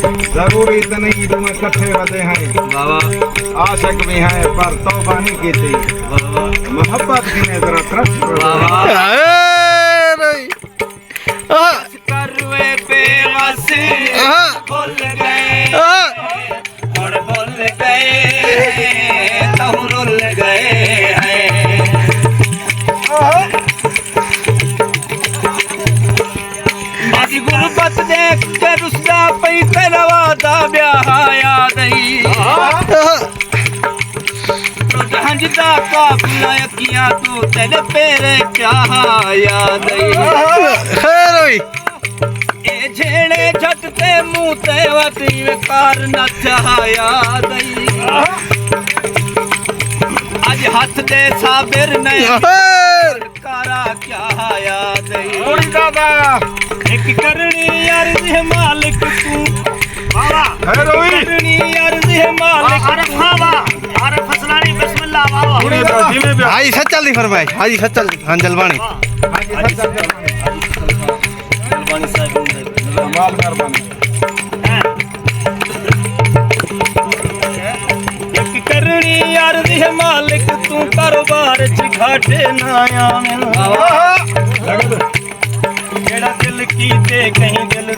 जरूरी तो नहीं ईद में इकट्ठे बदे हैं बाबा आशिक भी हैं पर तौबा नहीं की थी बाबा मोहब्बत की नजर तरस बाबा करवे बेवस भूल गए और भूल गए तो रुल गए हैं बाजी गुरबत देख के रुसदा पई तेरा दा ब्याह याद आई हंजदा काफिला अखियां तू तेरे पेरे क्या याद आई ए झेड़े झट ते मुंह ते वती कार न याद आई आज हाथ दे साबिर ने कारा क्या याद आई दादा एक करनी यार ये मालिक तू बाबा है रोई करनी यार ये मालिक अरे बाबा अरे फसलानी बिस्मिल्लाह बाबा हाजी सच चल दी फरमाइश हाजी सच चल दी हां जलवानी जलवानी साहब माल मेहरबानी एक करनी यार ये मालिक तू कारोबार च घाटे ना आवे जेड़ा दिल कीते कहीं दिल